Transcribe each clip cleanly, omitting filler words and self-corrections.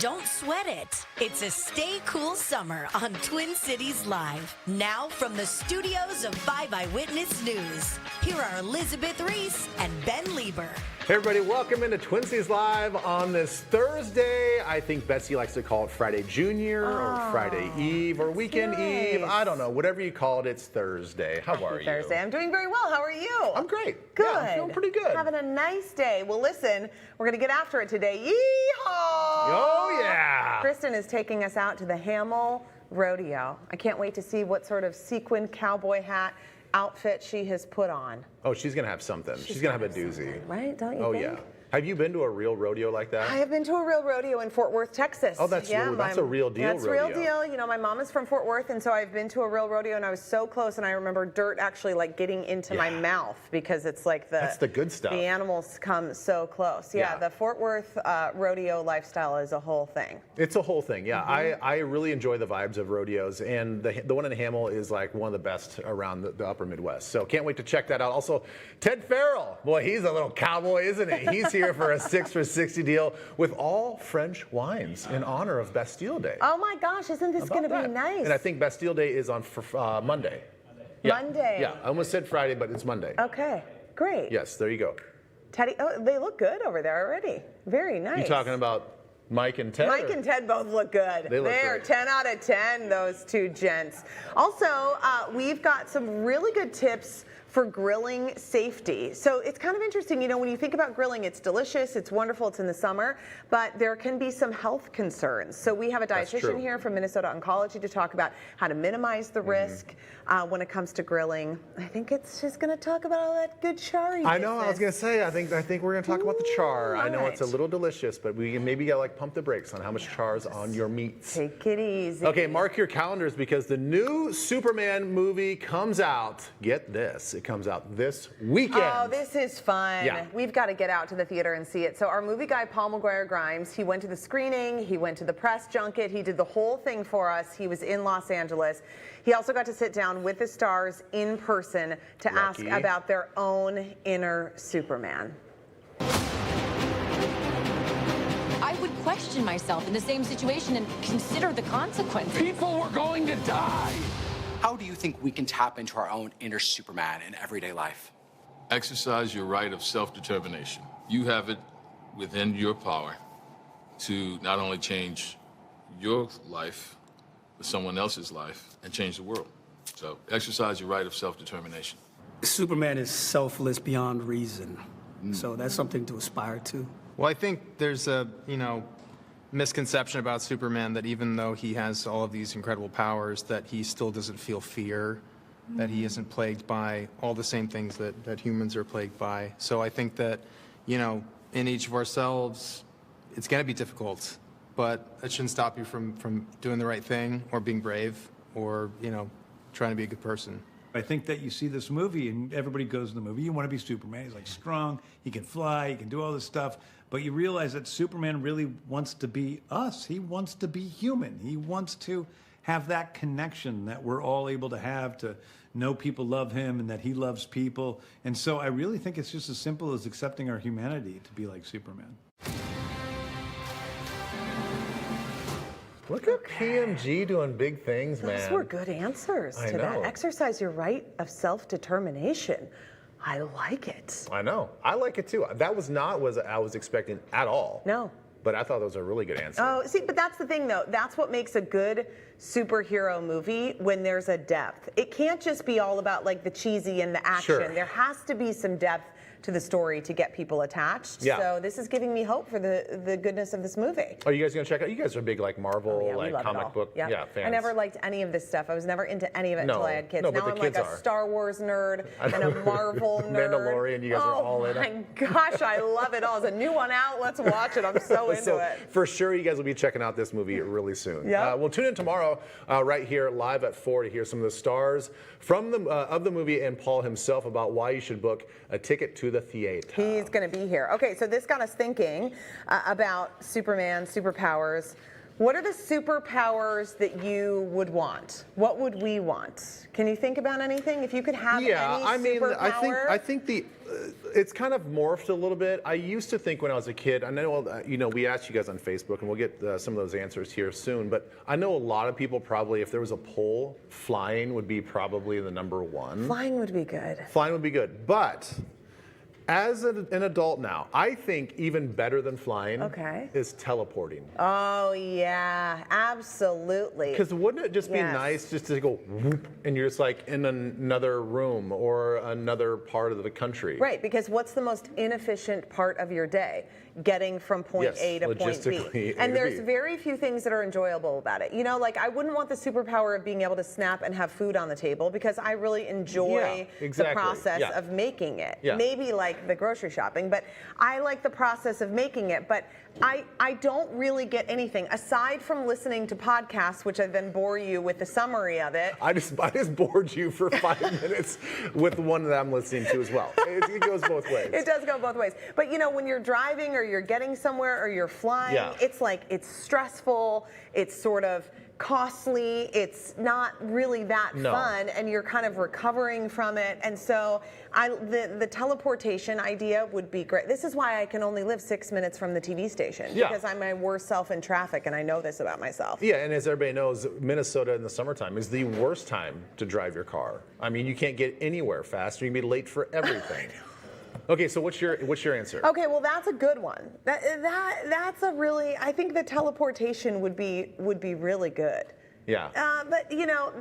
Don't sweat it. It's a Stay Cool Summer on Twin Cities Live. Now from the studios of 5 Eyewitness News, here are Elizabeth Reese and Ben Lieber. Hey everybody, welcome into Twin Cities Live on this Thursday. I think Betsy likes to call it Friday Junior or Friday Eve or Weekend Eve. I don't know, whatever you call it, it's Thursday. How are you? Thursday. I'm doing very well. How are you? I'm great. Good. Yeah, I'm feeling pretty good. Having a nice day. Well, listen, we're going to get after it today. Yeehaw! Oh, yeah. Kristen is taking us out to the Hamel Rodeo. I can't wait to see what sort of sequin cowboy hat outfit she has put on. Oh, she's going to have something. She's going to have a doozy. Right? Don't you think? think? Oh, yeah. Have you been to a real rodeo like that? I have been to a real rodeo in Fort Worth, Texas. Oh, that's that's a real deal That's rodeo. Real deal. You know, my mom is from Fort Worth, and so I've been to a real rodeo, and I was so close, and I remember dirt actually like getting into my mouth because it's like that's the good stuff. The animals come so close. Yeah, the Fort Worth rodeo lifestyle is a whole thing. It's a whole thing. Yeah, I really enjoy the vibes of rodeos, and the one in Hamel is like one of the best around the upper Midwest. So can't wait to check that out. Also, Ted Farrell. Boy, he's a little cowboy, isn't he? He's here for a 6 for $60 deal with all French wines in honor of Bastille Day. Oh my gosh, isn't this going to be nice? And I think Bastille Day is on Monday. Yeah. Monday. Yeah, I almost said Friday, but it's Monday. Okay, great. Yes, there you go. Teddy, oh, they look good over there already. Very nice. You talking about Mike and Ted? Mike and Ted both look good. They're 10 out of 10, those two gents. Also, we've got some really good tips for grilling safety. So it's kind of interesting, you know, when you think about grilling, it's delicious, it's wonderful, it's in the summer, but there can be some health concerns. So we have a dietitian here from Minnesota Oncology to talk about how to minimize the risk when it comes to grilling. I think it's just going to talk about all that good char. I know, I was going to say, I think we're going to talk about the char. I know it's a little delicious, but we maybe got to like pump the brakes on how much char is on your meats. Take it easy. Okay, mark your calendars because the new Superman movie comes out. Get this. It comes out this weekend. Oh, this is fun. Yeah. We've got to get out to the theater and see it. So our movie guy, Paul McGuire-Grimes, he went to the screening, he went to the press junket, he did the whole thing for us. He was in Los Angeles. He also got to sit down with the stars in person to ask about their own inner Superman. I would question myself in the same situation and consider the consequences. People were going to die. How do you think we can tap into our own inner Superman in everyday life? Exercise your right of self-determination. You have it within your power to not only change your life, but someone else's life and change the world. So exercise your right of self-determination. Superman is selfless beyond reason. So that's something to aspire to. Well, I think there's a, misconception about Superman that even though he has all of these incredible powers, that he still doesn't feel fear, that he isn't plagued by all the same things that humans are plagued by. So I think that, in each of ourselves, it's going to be difficult, but it shouldn't stop you from doing the right thing or being brave or, trying to be a good person. I think that you see this movie and everybody goes to the movie, you want to be Superman. He's like strong, he can fly, he can do all this stuff. But you realize that Superman really wants to be us. He wants to be human. He wants to have that connection that we're all able to have, to know people love him and that he loves people. And so I really think it's just as simple as accepting our humanity to be like Superman. Look at PMG doing big things, man. Those were good answers to that. Exercise your right of self-determination. I like it. I know. I like it too. That was not what I was expecting at all. No. But I thought those were really good answers. Oh, see, but that's the thing, though. That's what makes a good superhero movie, when there's a depth. It can't just be all about, like, the cheesy and the action. Sure. There has to be some depth to the story to get people attached. Yeah. So this is giving me hope for the goodness of this movie. Are you guys going to check it out? You guys are big, like, Marvel, like, comic book fans. I never liked any of this stuff. I was never into any of it until I had kids. No, now but I'm the like kids a Star Wars nerd and a Marvel nerd. Mandalorian, you guys are all in it. Oh my gosh, I love it all. There's a new one out. Let's watch it. I'm so into it. For sure, you guys will be checking out this movie really soon. Yeah. We'll tune in tomorrow right here live at 4 to hear some of the stars from of the movie and Paul himself about why you should book a ticket to the theater. He's going to be here. Okay, so this got us thinking about Superman, superpowers. What are the superpowers that you would want? What would we want? Can you think about anything? If you could have any superpower? I think it's kind of morphed a little bit. I used to think when I was a kid, I know, we asked you guys on Facebook, and we'll get some of those answers here soon, but I know a lot of people probably, if there was a poll, flying would be probably the number one. Flying would be good. Flying would be good, but as an adult now, I think even better than flying is teleporting. Oh, yeah, absolutely. Because wouldn't it just be nice just to go whoop, and you're just like in another room or another part of the country? Right, because what's the most inefficient part of your day? Getting from point A to point B. And there's very few things that are enjoyable about it. You know, like I wouldn't want the superpower of being able to snap and have food on the table because I really enjoy the process of making it. Maybe like the grocery shopping, but I like the process of making it. But I don't really get anything aside from listening to podcasts, which I then bore you with the summary of it. I just bored you for 5 minutes with one that I'm listening to as well. It goes both ways. It does go both ways. But you know, when you're driving or you're getting somewhere or you're flying, it's like it's stressful. It's sort of costly. It's not really that fun, and you're kind of recovering from it. And so the teleportation idea would be great. This is why I can only live 6 minutes from the TV station, because I'm my worst self in traffic, and I know this about myself. Yeah, and as everybody knows, Minnesota in the summertime is the worst time to drive your car. I mean, you can't get anywhere fast, or you can be late for everything. Okay, so what's your answer? Okay, well that's a good one. That's a really, I think the teleportation would be really good. Yeah. But you know,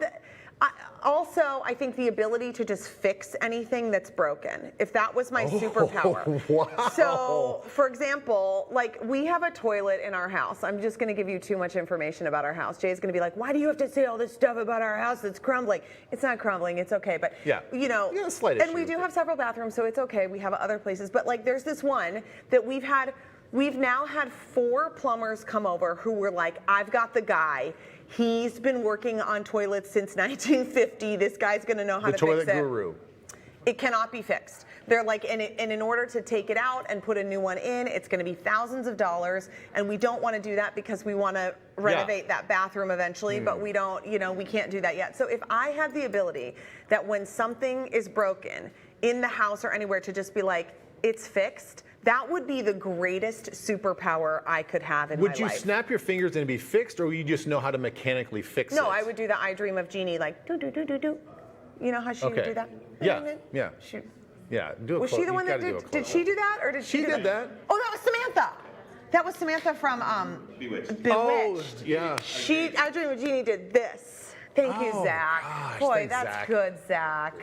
also I think the ability to just fix anything that's broken. If that was my superpower. Wow. So, for example, like we have a toilet in our house. I'm just going to give you too much information about our house. Jay's going to be like, "Why do you have to say all this stuff about our house that's crumbling?" It's not crumbling. It's okay. But you know, a slight and issue we do have several bathrooms, so it's okay. We have other places, but like there's this one that we've now had 4 plumbers come over who were like, "I've got the guy. He's been working on toilets since 1950. This guy's going to know how to fix it." The toilet guru. It cannot be fixed. They're like, and in order to take it out and put a new one in, it's going to be thousands of dollars, and we don't want to do that because we want to renovate that bathroom eventually, but we don't, you know, we can't do that yet. So if I had the ability that when something is broken in the house or anywhere to just be like, it's fixed, that would be the greatest superpower I could have in my life. Would you snap your fingers and it'd be fixed, or you just know how to mechanically fix it? No, I would do the I Dream of Jeannie, like, do, do, do, do, do. You know how she would do that? Yeah, yeah. Yeah, do a Was she the one that did she do that, or did she did that? Oh, that was Samantha. That was Samantha from Bewitched. Oh, yeah. I Dream of Jeannie did this. Thank you, Zach. Gosh, boy, thanks, that's Zach. good, Zach.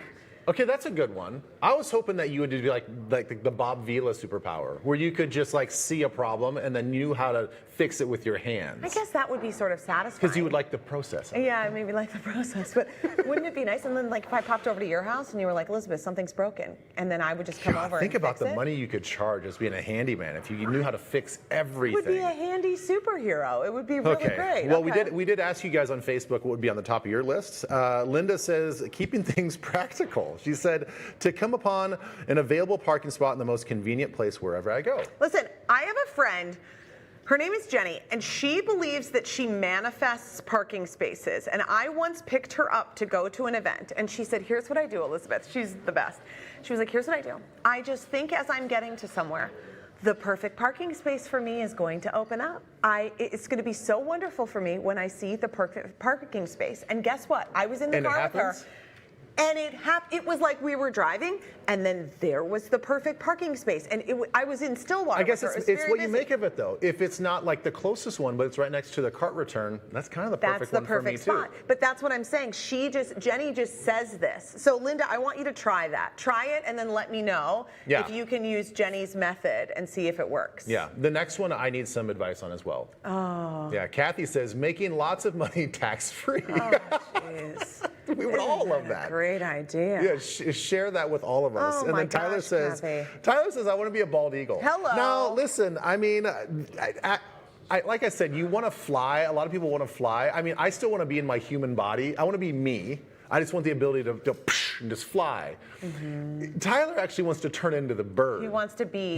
Okay, that's a good one. I was hoping that you would do like the Bob Vila superpower, where you could just like see a problem and then knew how to fix it with your hands. I guess that would be sort of satisfying. Because you would like the process. Yeah, I maybe like the process, but wouldn't it be nice? And then like if I popped over to your house and you were like, "Elizabeth, something's broken," and then I would just come over think and about fix the it. money you could charge as being a handyman if you knew how to fix everything. It would be a handy superhero. It would be really great. Well, we did ask you guys on Facebook what would be on the top of your list. Linda says keeping things practical. She said to come upon an available parking spot in the most convenient place wherever I go. Listen, I have a friend. Her name is Jenny, and she believes that she manifests parking spaces. And I once picked her up to go to an event, and she said, "Here's what I do, Elizabeth." She's the best. She was like, "Here's what I do. I just think as I'm getting to somewhere, the perfect parking space for me is going to open up. It's going to be so wonderful for me when I see the perfect parking space." And guess what? I was in the car with her. And it was like we were driving, and then there was the perfect parking space. And I was in Stillwater. I guess with her. it's what you make of it, though. If it's not like the closest one, but it's right next to the cart return, that's kind of the perfect one for me, too. But that's what I'm saying. Jenny just says this. So, Linda, I want you to try that. Try it, and then let me know if you can use Jenny's method and see if it works. Yeah. The next one I need some advice on as well. Oh. Yeah. Kathy says making lots of money tax-free. Oh, jeez. We would all love that. Great idea. Yeah, share that with all of us. Oh, and my then Tyler gosh, says, Kathy. I want to be a bald eagle. Hello. Now, listen, I mean, like I said, you want to fly. A lot of people want to fly. I mean, I still want to be in my human body. I want to be me. I just want the ability to and just fly. Tyler actually wants to turn into the bird. He wants to be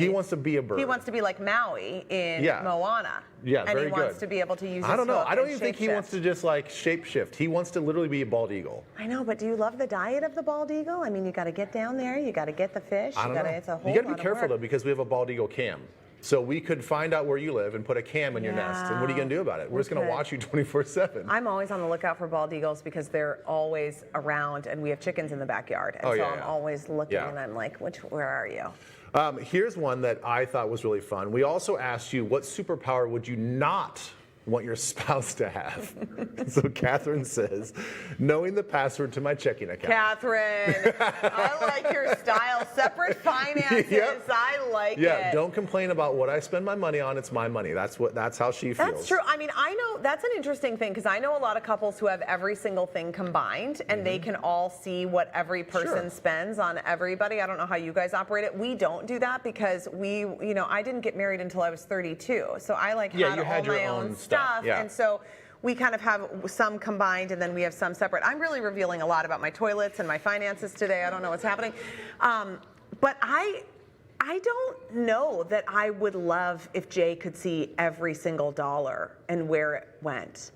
a bird. He wants to be like Maui in Moana. Yeah, and very he wants to be able to use his I don't know. hook I don't and even think he wants to just like shapeshift. He wants to literally be a bald eagle. I know, but do you love the diet of the bald eagle? I mean, you got to get down there. You got to get the fish. I don't know. It's a whole You got to lot be of careful work. though, because we have a bald eagle cam. So we could find out where you live and put a cam in your nest. And what are you going to do about it? We're just going to watch you 24/7. I'm always on the lookout for bald eagles because they're always around, and we have chickens in the backyard. And so I'm always looking, and I'm like, where are you? Here's one that I thought was really fun. We also asked you, what superpower would you not want your spouse to have? So Catherine says, knowing the password to my checking account. Catherine, I like your style. Separate finances. I like it. Yeah, don't complain about what I spend my money on. It's my money. That's how she feels. That's true. I mean, I know that's an interesting thing because I know a lot of couples who have every single thing combined and they can all see what every person spends on everybody. I don't know how you guys operate it. We don't do that because I didn't get married until I was 32. So I had all my own stuff. Yeah. And so we kind of have some combined and then we have some separate. I'm really revealing a lot about my toilets and my finances today. I don't know what's happening. But I don't know that I would love if Jay could see every single dollar and where it went.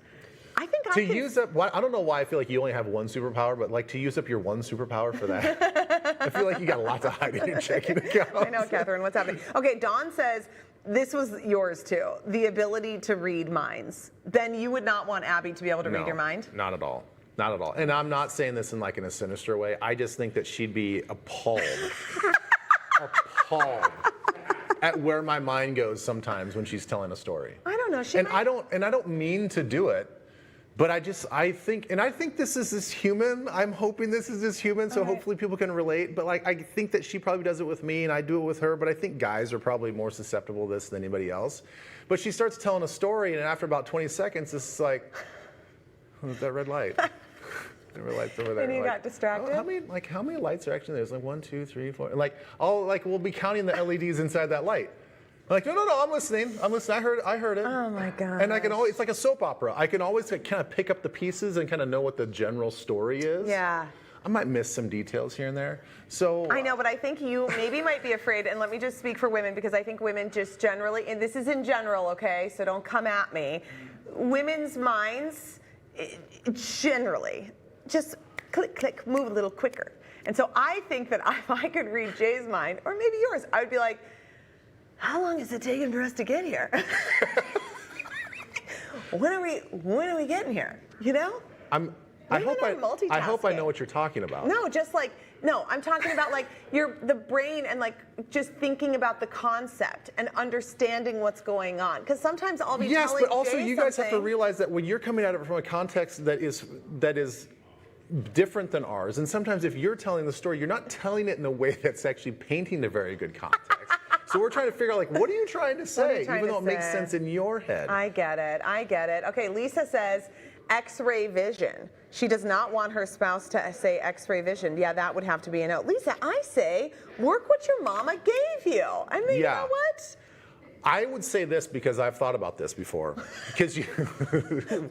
I think use up. I don't know why I feel like you only have one superpower, but like to use up your one superpower for that. I feel like you got a lot to hide in your checking account. I know, Catherine. What's happening? Okay, Dawn says this was yours too. The ability to read minds. Then you would not want Abby to be able to read your mind? Not at all. Not at all. And I'm not saying this in a sinister way. I just think that she'd be appalled. Appalled at where my mind goes sometimes when she's telling a story. I don't know. I don't mean to do it, but I think this is just human. I'm hoping this is just human, so hopefully people can relate. But I think that she probably does it with me, and I do it with her. But I think guys are probably more susceptible to this than anybody else. But she starts telling a story, and after about 20 seconds, it's like, what's that red light? The red light's over there. And you got distracted? How many lights are actually there? There's like 1, 2, 3, 4. And we'll be counting the LEDs inside that light. I'm like, no, I'm listening. I heard it. Oh my God. And it's like a soap opera. I can always kind of pick up the pieces and kind of know what the general story is. Yeah. I might miss some details here and there. So I know, but I think you maybe might be afraid, and let me just speak for women because I think women just generally, and this is in general, okay, so don't come at me. Women's minds generally just click, move a little quicker. And so I think that if I could read Jay's mind, or maybe yours, I would be like, how long is it taking for us to get here? When are we getting here? You know? I hope I know what you're talking about. No, I'm talking about the brain and just thinking about the concept and understanding what's going on. Because sometimes I'll be telling but also Jay you guys have to something. realize that when you're coming at it from a context that is different than ours, and sometimes if you're telling the story, you're not telling it in a way that's actually painting a very good context. So we're trying to figure out, what are you trying to say, even though it makes sense in your head. I get it. Okay, Lisa says X-ray vision. She does not want her spouse to say X-ray vision. Yeah, that would have to be a no. Lisa, I say work what your mama gave you. I mean, you know what? I would say this because I've thought about this before. Because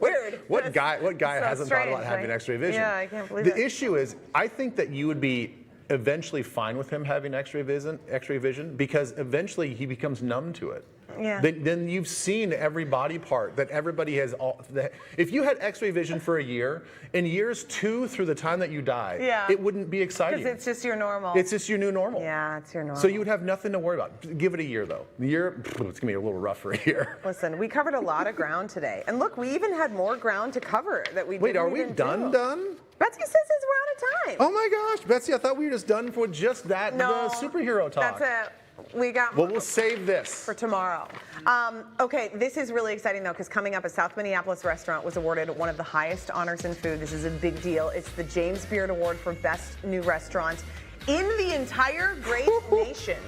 Weird. What guy so hasn't thought about having X-ray vision? Yeah, I can't believe The issue is, I think that you would be eventually fine with him having X-ray vision because eventually he becomes numb to it. Yeah. Then you've seen every body part that everybody has. If you had X-ray vision for a year, in years 2 through the time that you die, it wouldn't be exciting. Because it's just your normal. It's just your new normal. Yeah, it's your normal. So you would have nothing to worry about. Give it a year, though. The year, it's going to be a little rough for a year. Listen, we covered a lot of ground today. And look, we even had more ground to cover that we didn't Wait, are we even done? Betsy says we're out of time. Oh my gosh, Betsy, I thought we were just done for just that the superhero talk. That's it. We got we'll save this for tomorrow. Okay, this is really exciting though, because coming up, a South Minneapolis restaurant was awarded one of the highest honors in food. This is a big deal. It's the James Beard Award for Best New Restaurant in the entire Great Nation.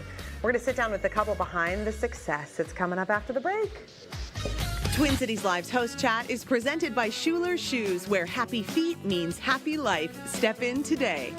We're going to sit down with the couple behind the success. It's coming up after the break. Twin Cities Live's Host Chat is presented by Schuler Shoes, where happy feet means happy life. Step in today.